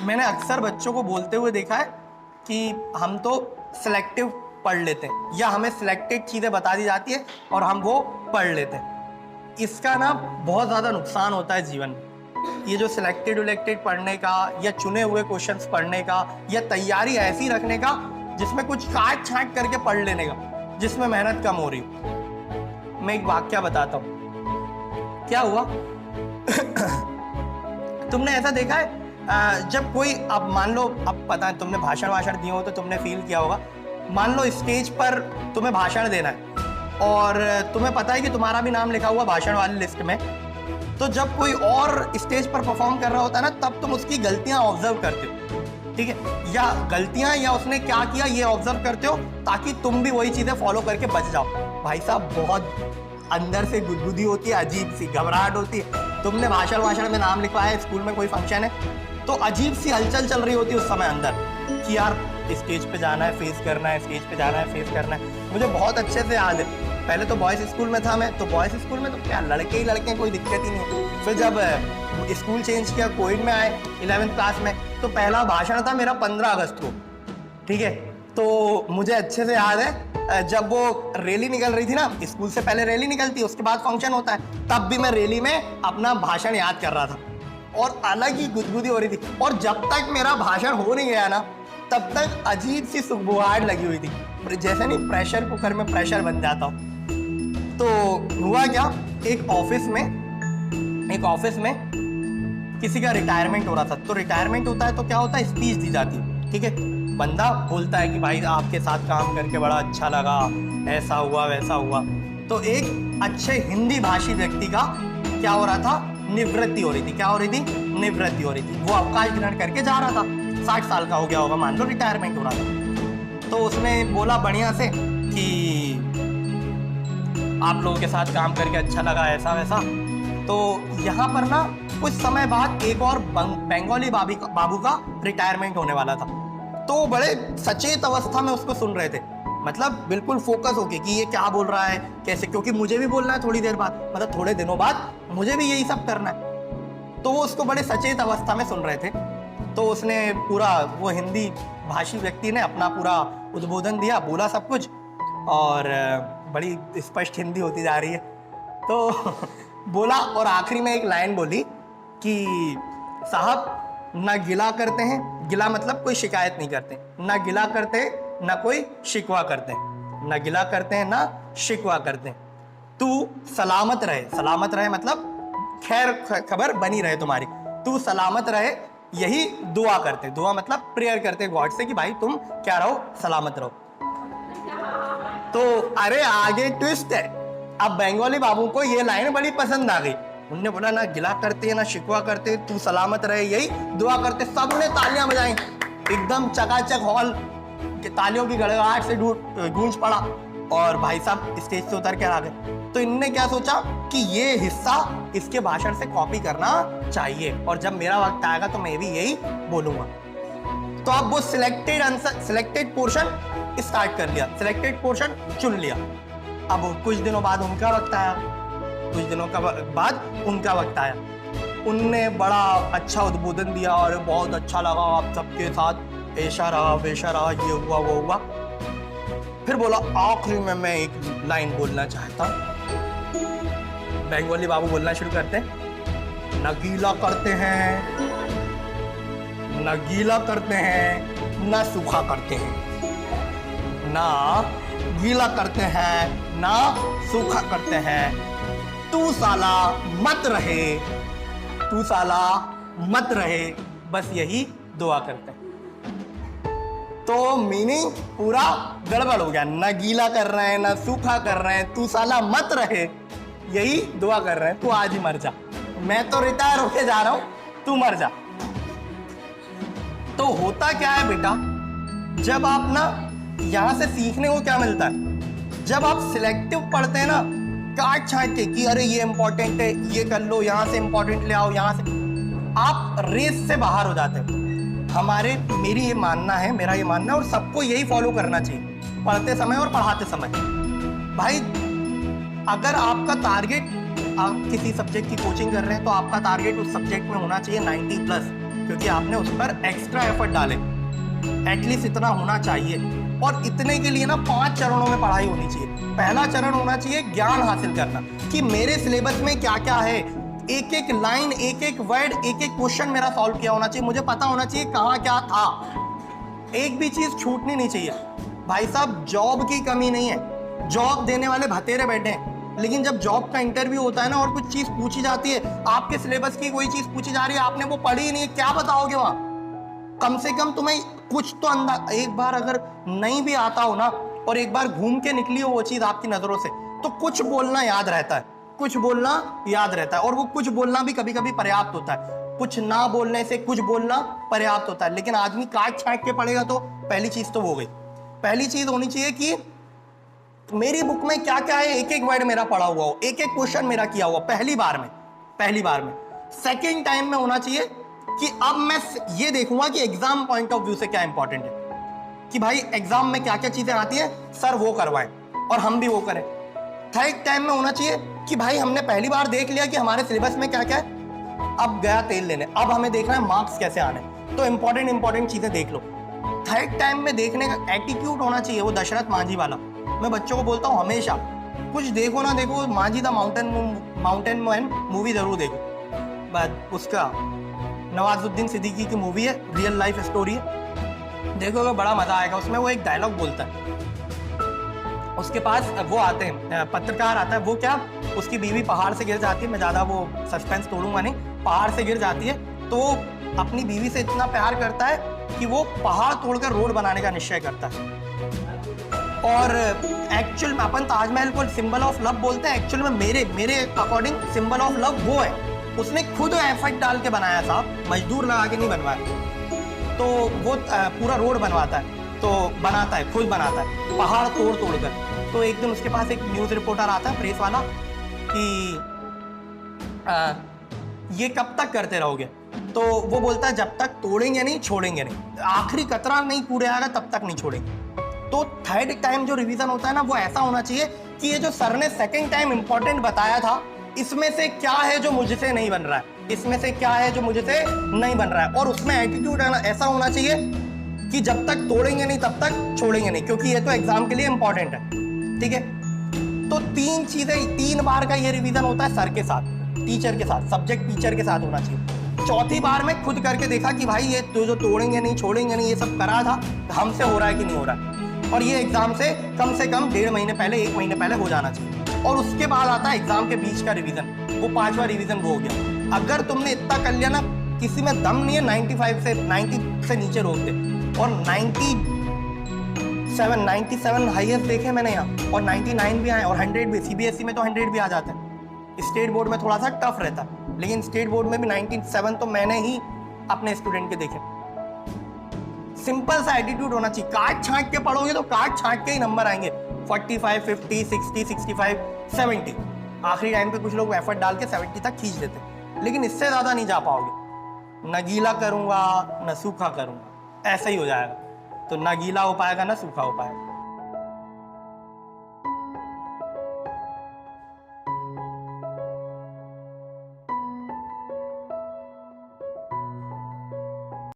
मैंने अक्सर बच्चों को बोलते हुए देखा है कि हम तो सिलेक्टिव पढ़ लेते हैं या हमें सिलेक्टेड चीज़ें बता दी जाती है और हम वो पढ़ लेते हैं। इसका ना बहुत ज़्यादा नुकसान होता है जीवन में। ये जो सिलेक्टेड विलेक्टेड पढ़ने का या चुने हुए क्वेश्चंस पढ़ने का या तैयारी ऐसी रखने का जिसमें कुछ काट छांट करके पढ़ लेने का, जिसमें मेहनत कम हो रही। मैं एक वाक्य बताता हूँ। क्या हुआ तुमने ऐसा देखा है जब कोई, अब मान लो, अब पता है तुमने भाषण दिए हो तो तुमने फील किया होगा। मान लो स्टेज पर तुम्हें भाषण देना है और तुम्हें पता है कि तुम्हारा भी नाम लिखा हुआ भाषण वाली लिस्ट में। तो जब कोई और स्टेज पर परफॉर्म कर रहा होता है ना, तब तुम उसकी गलतियां ऑब्जर्व करते हो, ठीक है, या गलतियां या उसने क्या किया ये ऑब्जर्व करते हो ताकि तुम भी वही चीजें फॉलो करके बच जाओ। भाई साहब बहुत अंदर से गुदगुदी होती है, अजीब सी घबराहट होती है। तुमने भाषण में नाम लिखवाया है, स्कूल में कोई फंक्शन है, तो अजीब सी हलचल चल रही होती है उस समय अंदर कि यार स्टेज पे जाना है, फेस करना है, स्टेज पे जाना है, फेस करना है। मुझे बहुत अच्छे से याद है, पहले तो बॉयज़ स्कूल में था मैं, तो बॉयज़ स्कूल में तो क्या लड़के ही लड़के, कोई दिक्कत ही नहीं है। फिर जब स्कूल चेंज किया, कोविड में आए 11th क्लास में, तो पहला भाषण था मेरा 15 अगस्त को, ठीक है। तो मुझे अच्छे से याद है जब वो रैली निकल रही थी ना, स्कूल से पहले रैली निकलती है, उसके बाद फंक्शन होता है, तब भी मैं रैली में अपना भाषण याद कर रहा था और अलग ही गुदगुदी हो रही थी। और जब तक मेरा भाषण हो नहीं गया ना, तब तक अजीब सी सुगबुगाहट लगी हुई थी, जैसे नहीं प्रेशर कुकर में प्रेशर बन जाता हो। तो हुआ क्या, एक ऑफिस में किसी का रिटायरमेंट हो रहा था। तो रिटायरमेंट होता है तो क्या होता है, स्पीच दी जाती है, ठीक है। बंदा बोलता है कि भाई आपके साथ काम करके बड़ा अच्छा लगा, ऐसा हुआ वैसा हुआ। तो एक अच्छे हिंदी भाषी व्यक्ति का क्या हो रहा था, निवृत्ति हो रही थी। क्या हो रही थी, निवृत्ति हो रही थी। वो अवकाश ग्रहण करके जा रहा था, 60 साल का हो गया होगा, मान लो रिटायरमेंट हो रहा था। तो उसने बोला बढ़िया से कि आप लोगों के साथ काम करके अच्छा लगा, ऐसा वैसा। तो यहाँ पर ना कुछ समय बाद एक और बंगाली बाबू का रिटायरमेंट होने वाला था। तो बड़े सचेत अवस्था में उसको सुन रहे थे, मतलब बिल्कुल फोकस होके कि ये क्या बोल रहा है, कैसे, क्योंकि मुझे भी बोलना है थोड़ी देर बाद, मतलब थोड़े दिनों बाद मुझे भी यही सब करना है। तो वो उसको बड़े सचेत अवस्था में सुन रहे थे। तो उसने पूरा, वो हिंदी भाषी व्यक्ति ने अपना पूरा उद्बोधन दिया, बोला सब कुछ, और बड़ी स्पष्ट हिंदी होती जा रही है। तो बोला और आखिरी में एक लाइन बोली कि साहब ना गिला करते हैं, गिला मतलब कोई शिकायत नहीं करते, ना गिला करते ना कोई शिकवा करते, ना गिला करते हैं ना शिकवा करते। तू सलामत रहे, सलामत रहे मतलब खैर खबर बनी रहे तुम्हारी, तू सलामत रहे, यही दुआ करते। दुआ मतलब प्रेयर करते गॉड से कि भाई तुम क्या रहो, सलामत रहो। तो अरे आगे ट्विस्ट है, अब बंगाली बाबू को ये लाइन बड़ी पसंद आ गई। उन्होंने बोला ना गिला करते ना शिकवा करते, तू सलामत रहे, यही दुआ करते। सबने तालियां बजाई, एकदम चकाचक हॉल के तालियों की गड़गड़ाहट से गूंज पड़ा और भाई साहब स्टेज से उतर कर आ गए। तो इनने क्या सोचा कि ये हिस्सा इसके भाषण से कॉपी करना चाहिए और जब मेरा वक्त आएगा तो मैं भी यही बोलूंगा। तो अब वो selected answer, selected portion start कर लिया, सिलेक्टेड पोर्शन चुन लिया। अब कुछ दिनों बाद उनका वक्त आया, कुछ दिनों का बाद उनका वक्त आया। उनने बड़ा अच्छा उद्बोधन दिया और बहुत अच्छा लगा, आप सबके साथ ऐसा रहा वैसा रहा, ये हुआ वो हुआ। फिर बोला आखिरी में मैं एक लाइन बोलना चाहता हूँ। बंगाली बाबू बोलना शुरू करते हैं, न गीला करते हैं, न गीला करते हैं, न सूखा करते हैं, ना गीला करते हैं ना सूखा करते हैं, तू साला मत रहे, तू साला मत रहे, बस यही दुआ करते हैं। तो मीनिंग पूरा गड़बड़ हो गया, ना गीला कर रहे हैं ना सूखा कर रहे हैं, तू साला मत रहे, यही दुआ कर रहे हैं, तू आज ही मर जा, मैं तो रिटायर होके जा रहा हूं, तू मर जा। तो होता क्या है बेटा, जब आप ना यहां से सीखने को क्या मिलता है, जब आप सिलेक्टिव पढ़ते हैं ना काट छाट के कि अरे ये इंपॉर्टेंट है, ये कर लो, यहां से इंपॉर्टेंट ले आओ, यहां से, आप रेस से बाहर हो जाते हैं। मेरी ये मानना है, मेरा ये मानना है और सबको यही फॉलो करना चाहिए पढ़ते समय और पढ़ाते समय। भाई अगर आपका टारगेट, आप किसी सब्जेक्ट की कोचिंग कर रहे हैं तो आपका टारगेट उस सब्जेक्ट में होना चाहिए 90+, क्योंकि आपने उस पर एक्स्ट्रा एफर्ट डाले। एटलीस्ट इतना होना चाहिए, और इतने के लिए ना 5 चरणों में पढ़ाई होनी चाहिए। पहला चरण होना चाहिए ज्ञान हासिल करना, कि मेरे सिलेबस में क्या क्या है, एक एक लाइन, एक एक वर्ड, एक एक क्वेश्चन मेरा सॉल्व किया होना चाहिए, मुझे पता होना चाहिए कहाँ क्या था, एक भी चीज छूटनी नहीं चाहिए। भाई साहब, जॉब की कमी नहीं है, जॉब देने वाले भतेरे बैठे हैं, लेकिन जब जॉब का इंटरव्यू होता है ना और कुछ चीज पूछी जाती है, आपके सिलेबस की कोई चीज पूछी जा रही है, आपने वो पढ़ी ही नहीं, क्या बताओगे वहां? कम से कम तुम्हें कुछ तो अंदाज, एक बार अगर नहीं भी आता हो ना और एक बार घूम के निकली हो वो चीज आपकी नजरों से, तो कुछ बोलना याद रहता है, कुछ बोलना याद रहता है, और वो कुछ बोलना भी कभी कभी पर्याप्त होता है। कुछ ना बोलने से कुछ बोलना पर्याप्त होता है, लेकिन आदमी काट छाट के पढ़ेगा तो पहली चीज तो वो गई। पहली चीज होनी चाहिए कि मेरी बुक में क्या क्या है, एक एक वर्ड मेरा पढ़ा हुआ हो, एक एक क्वेश्चन मेरा किया हुआ पहली बार में। सेकेंड टाइम में होना चाहिए कि अब मैं ये देखूंगा कि एग्जाम पॉइंट ऑफ व्यू से क्या इंपॉर्टेंट है, कि भाई एग्जाम में क्या क्या चीजें आती है, सर वो करवाएं और हम भी वो करें। थर्ड टाइम में होना चाहिए कि भाई हमने पहली बार देख लिया कि हमारे सिलेबस में क्या क्या है, अब गया तेल लेने, अब हमें देखना है मार्क्स कैसे आने, तो इंपॉर्टेंट चीजें देख लो। थर्ड टाइम में देखने का एटीट्यूड होना चाहिए, वो दशरथ मांझी वाला। मैं बच्चों को बोलता हूँ हमेशा, कुछ देखो ना देखो, Manjhi the mountain man movie जरूर देखो। बट उसका नवाजुद्दीन सिद्दीकी की मूवी है, रियल लाइफ स्टोरी है, देखोगे बड़ा मजा आएगा। उसमें वो एक डायलॉग बोलता है, उसके पास वो आते हैं, पत्रकार आता है, वो क्या, उसकी बीवी पहाड़ से गिर जाती है, मैं ज्यादा वो सस्पेंस तोड़ूंगा नहीं, पहाड़ से गिर जाती है, तो अपनी बीवी से इतना प्यार करता है कि वो पहाड़ तोड़कर रोड बनाने का निश्चय करता है। और एक्चुअल में अपन ताजमहल को सिंबल ऑफ लव बोलते हैं, एक्चुअल में मेरे अकॉर्डिंग सिंबल ऑफ लव वो है, उसने खुद एफर्ट डाल के बनाया था, मजदूर लगा के नहीं बनवाया। तो वो पूरा रोड बनवाता है, तो बनाता है, खुद बनाता है, पहाड़ तोड़ कर। तो एक दिन उसके पास एक न्यूज़ रिपोर्टर आता है, प्रेस वाला, कि ये कब तक करते रहोगे? तो वो बोलता है जब तक तोड़ेंगे नहीं, छोड़ेंगे नहीं, आखिरी कतरा नहीं कूड़े आएगा तब तक नहीं छोड़ेंगे। तो थर्ड टाइम जो रिवीजन होता है ना, वो ऐसा होना चाहिए कि ये जो सर ने सेकंड टाइम इंपॉर्टेंट बताया था, इसमें से क्या है जो मुझसे नहीं बन रहा है, इसमें से क्या है जो मुझसे नहीं बन रहा है। और उसमें एटीट्यूड ऐसा होना चाहिए कि जब तक तोड़ेंगे नहीं तब तक छोड़ेंगे नहीं, क्योंकि ये तो एग्जाम के लिए इंपॉर्टेंट है, ठीक है। तो 3 चीजें, 3 बार का ये रिवीजन होता है सर के साथ, टीचर के साथ, सब्जेक्ट टीचर के साथ होना चाहिए। चौथी बार में खुद करके देखा कि भाई ये तो जो तोड़ेंगे नहीं, छोड़ेंगे नहीं, ये सब करा था, हमसे हो रहा है कि नहीं हो रहा है, और ये एग्जाम से कम 1.5 महीने पहले, 1 महीने पहले हो जाना चाहिए। और उसके बाद आता है एग्जाम के बीच का रिवीजन, वो 5वां रिवीजन वो हो गया। अगर तुमने इतना कर लिया ना, किसी में दम नहीं है 90 से नीचे रोक दे, और 97 हाईएस्ट देखे मैंने यहाँ, और 99 भी आए, और 100 भी। सीबीएसई में तो 100 भी आ जाते हैं, स्टेट बोर्ड में थोड़ा सा टफ रहता है, लेकिन स्टेट बोर्ड में भी 97 तो मैंने ही अपने स्टूडेंट के देखे। सिंपल सा एटीट्यूड होना चाहिए, काट छांट के पढ़ोगे तो काट छांट के ही नंबर आएंगे, 45, 50, 60, 65, 70। आखिरी टाइम पे कुछ लोग एफर्ट डाल के 70 तक खींच देते, लेकिन इससे ज्यादा नहीं जा पाओगे। न गीला करूंगा न सूखा करूंगा, ऐसा ही हो जाएगा, तो ना गीला हो पाएगा ना सूखा हो पाएगा।